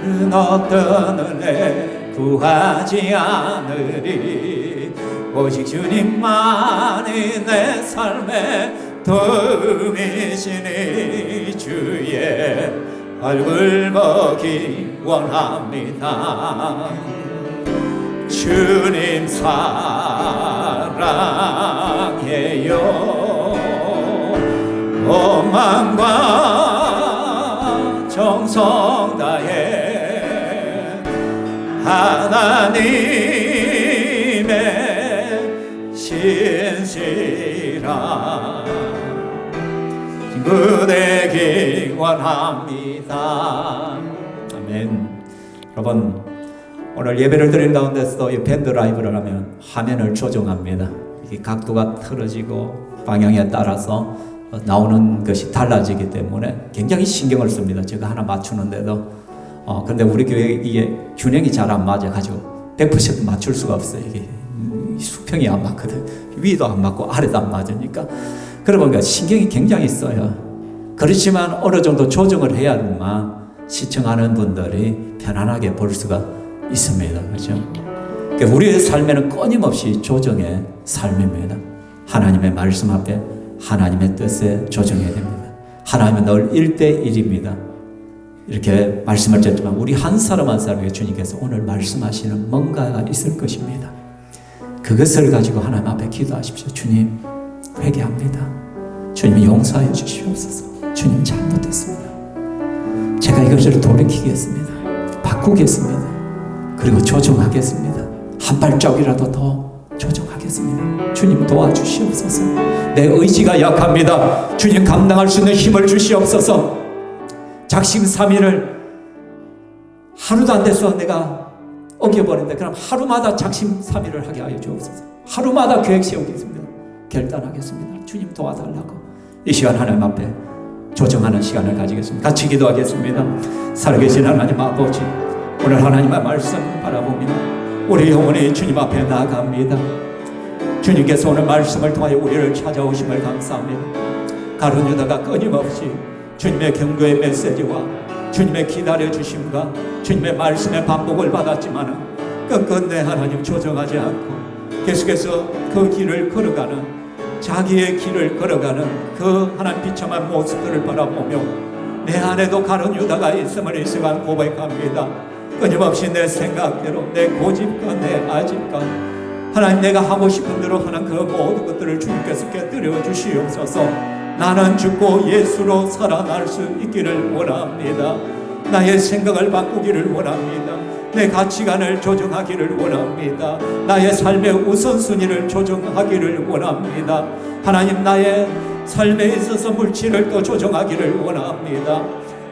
그 어떤 은혜 구하지 않으리. 오직 주님만이 내 삶의 도움이시니 주의 얼굴 보기 원합니다. 주님 사랑해요. 오만과 정성 다해 하나님의 신실한 친구 되기 원합니다. 아멘. 여러분, 오늘 예배를 드린 가운데서도 이 밴드 라이브를 하면 화면을 조정합니다. 이게 각도가 틀어지고 방향에 따라서 나오는 것이 달라지기 때문에 굉장히 신경을 씁니다. 제가 하나 맞추는데도 근데 우리 교회 이게 균형이 잘 안 맞아가지고 100% 맞출 수가 없어요. 이게 수평이 안 맞거든. 위도 안 맞고 아래도 안 맞으니까 그러니까 신경이 굉장히 써요. 그렇지만 어느 정도 조정을 해야만 시청하는 분들이 편안하게 볼 수가 있습니다. 그렇죠? 그러니까 우리의 삶에는 끊임없이 조정의 삶입니다. 하나님의 말씀 앞에 하나님의 뜻에 조정해야 됩니다. 하나님은 늘 1대1입니다. 이렇게 말씀을 드렸지만 우리 한 사람 한 사람에게 주님께서 오늘 말씀하시는 뭔가가 있을 것입니다. 그것을 가지고 하나님 앞에 기도하십시오. 주님, 회개합니다. 주님, 용서해 주시옵소서. 주님, 잘못했습니다. 제가 이것을 돌이키겠습니다. 바꾸겠습니다. 그리고 조정하겠습니다. 한 발짝이라도 더 조정하겠습니다. 주님, 도와주시옵소서. 내 의지가 약합니다. 주님, 감당할 수 있는 힘을 주시옵소서. 작심삼일을 하루도 안 돼서 내가 어겨버린다. 그럼 하루마다 작심삼일을 하게 하여 주옵소서. 하루마다 계획 세우겠습니다. 결단하겠습니다. 주님 도와달라고 이 시간 하나님 앞에 조정하는 시간을 가지겠습니다. 같이 기도하겠습니다. 살아계신 하나님 아버지, 오늘 하나님의 말씀 바라보며 우리 영혼이 주님 앞에 나아갑니다. 주님께서 오늘 말씀을 통하여 우리를 찾아오심을 감사합니다. 가룟 유다가 끊임없이 주님의 경고의 메시지와 주님의 기다려주심과 주님의 말씀의 반복을 받았지만 끝끝내 하나님 조정하지 않고 계속해서 그 길을 걸어가는, 자기의 길을 걸어가는 그 하나님 비참한 모습들을 바라보며 내 안에도 가룟 유다가 있음을 이 시간 고백합니다. 끊임없이 내 생각대로, 내 고집과 내 아집과 하나님 내가 하고 싶은 대로 하는 그 모든 것들을 주님께서 깨뜨려 주시옵소서. 나는 죽고 예수로 살아날 수 있기를 원합니다. 나의 생각을 바꾸기를 원합니다. 내 가치관을 조정하기를 원합니다. 나의 삶의 우선순위를 조정하기를 원합니다. 하나님, 나의 삶에 있어서 물질을 또 조정하기를 원합니다.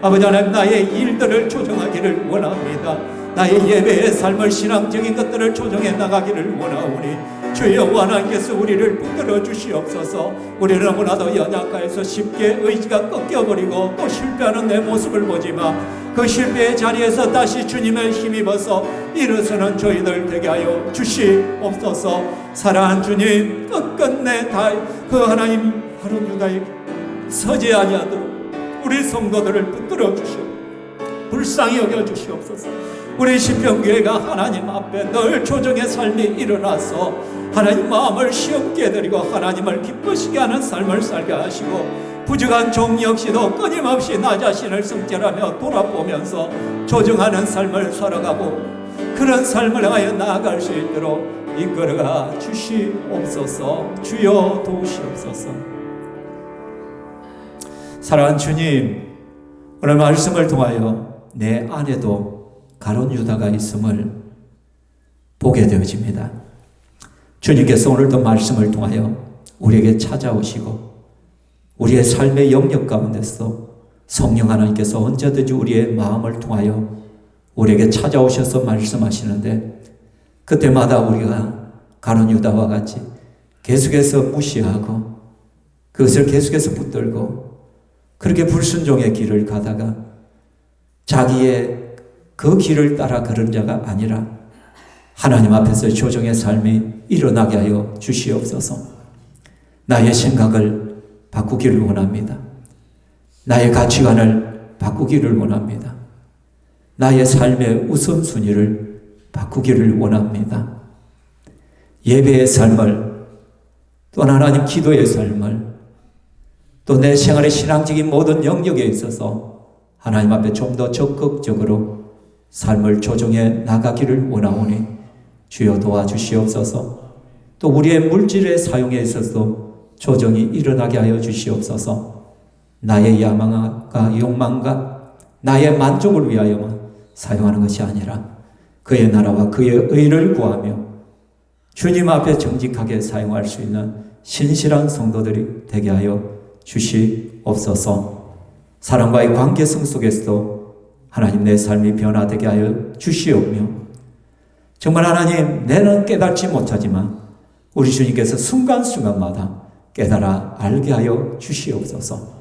아버지 하나님, 나의 일들을 조정하기를 원합니다. 나의 예배의 삶을, 신앙적인 것들을 조정해 나가기를 원하오니 주여, 하나님께서 우리를 붙들어 주시옵소서. 우리는 너무나도 연약해서 쉽게 의지가 꺾여버리고 또 실패하는 내 모습을 보지만 그 실패의 자리에서 다시 주님의 힘입어서 일어서는 저희들 되게 하여 주시옵소서. 사랑하는 주님, 끝끝내 다 그 하나님 가룟 유다에 서지 아니하도록 우리 성도들을 붙들어 주시옵소서. 불쌍히 여겨 주시옵소서. 우리 신평교회가 하나님 앞에 늘 조정의 삶이 일어나서 하나님 마음을 시험케 해드리고 하나님을 기쁘시게 하는 삶을 살게 하시고, 부족한 종 역시도 끊임없이 나 자신을 성찰하며 돌아보면서 조정하는 삶을 살아가고 그런 삶을 하여 나아갈 수 있도록 이끌어가 주시옵소서. 주여 도우시옵소서. 사랑하는 주님, 오늘 말씀을 통하여 내 안에도 가룟 유다가 있음을 보게 되어집니다. 주님께서 오늘도 말씀을 통하여 우리에게 찾아오시고 우리의 삶의 영역 가운데서 성령 하나님께서 언제든지 우리의 마음을 통하여 우리에게 찾아오셔서 말씀하시는데, 그때마다 우리가 가룟 유다와 같이 계속해서 무시하고 그것을 계속해서 붙들고 그렇게 불순종의 길을 가다가 자기의 그 길을 따라 걸은 자가 아니라 하나님 앞에서 조정의 삶이 일어나게 하여 주시옵소서. 나의 생각을 바꾸기를 원합니다. 나의 가치관을 바꾸기를 원합니다. 나의 삶의 우선순위를 바꾸기를 원합니다. 예배의 삶을, 또 하나님 기도의 삶을, 또 내 생활의 신앙적인 모든 영역에 있어서 하나님 앞에 좀 더 적극적으로 삶을 조정해 나가기를 원하오니 주여 도와주시옵소서. 또 우리의 물질의 사용에 있어서 조정이 일어나게 하여 주시옵소서. 나의 야망과 욕망과 나의 만족을 위하여만 사용하는 것이 아니라 그의 나라와 그의 의를 구하며 주님 앞에 정직하게 사용할 수 있는 신실한 성도들이 되게 하여 주시옵소서. 사랑과의 관계성 속에서도 하나님 내 삶이 변화되게 하여 주시오며, 정말 하나님, 내는 깨닫지 못하지만 우리 주님께서 순간순간마다 깨달아 알게 하여 주시옵소서.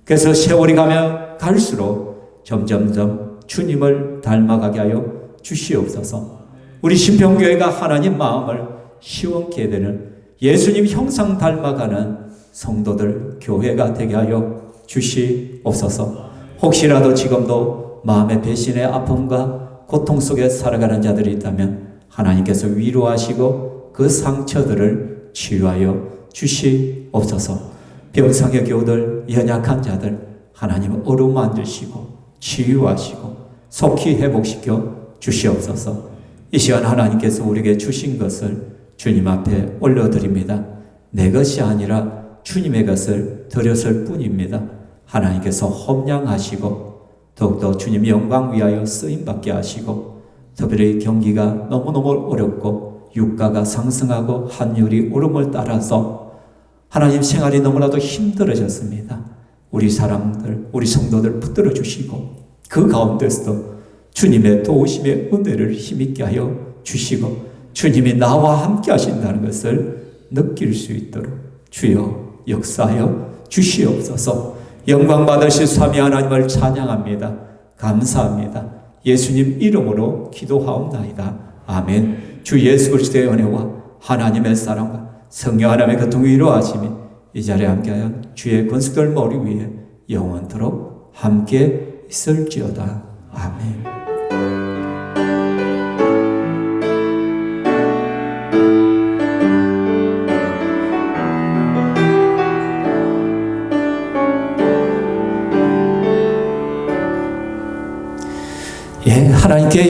그래서 세월이 가면 갈수록 점점점 주님을 닮아가게 하여 주시옵소서. 우리 신평교회가 하나님 마음을 시원케 되는 예수님 형상 닮아가는 성도들 교회가 되게 하여 주시옵소서. 혹시라도 지금도 마음의 배신의 아픔과 고통 속에 살아가는 자들이 있다면 하나님께서 위로하시고 그 상처들을 치유하여 주시옵소서. 병상의 교우들, 연약한 자들 하나님 어루만드시고 치유하시고 속히 회복시켜 주시옵소서. 이 시간 하나님께서 우리에게 주신 것을 주님 앞에 올려드립니다. 내 것이 아니라 주님의 것을 드렸을 뿐입니다. 하나님께서 험량하시고 더욱더 주님 영광 위하여 쓰임받게 하시고, 특별히 경기가 너무너무 어렵고 유가가 상승하고 환율이 오름을 따라서 하나님 생활이 너무나도 힘들어졌습니다. 우리 사람들, 우리 성도들 붙들어 주시고 그 가운데서도 주님의 도우심의 은혜를 힘있게 하여 주시고 주님이 나와 함께 하신다는 것을 느낄 수 있도록 주여 역사하여 주시옵소서. 영광 받으실 삼위 하나님을 찬양합니다. 감사합니다. 예수님 이름으로 기도하옵나이다. 아멘. 주 예수 그리스도의 은혜와 하나님의 사랑과 성령 하나님의 교통이 이루어지며 이 자리에 함께하여 주의 권속들 머리 위에 영원토록 함께 있을지어다. 아멘. 하나님께